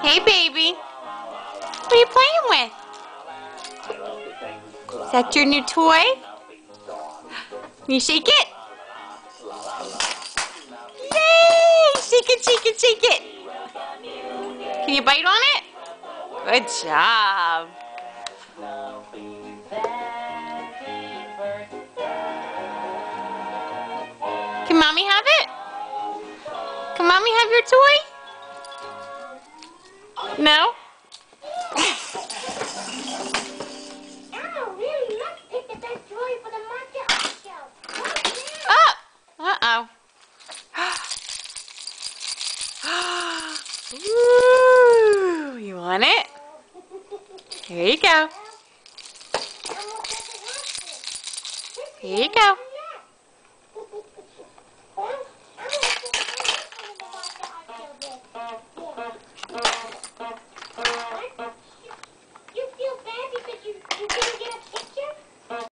Hey, baby. What are you playing with? Is that your new toy? Can you shake it? Yay! Shake it, shake it, shake it. Can you bite on it? Good job. Can Mommy have it? Can Mommy have your toy? No? Oh! Uh-oh. Ooh, you want it? Here you go. Here you go.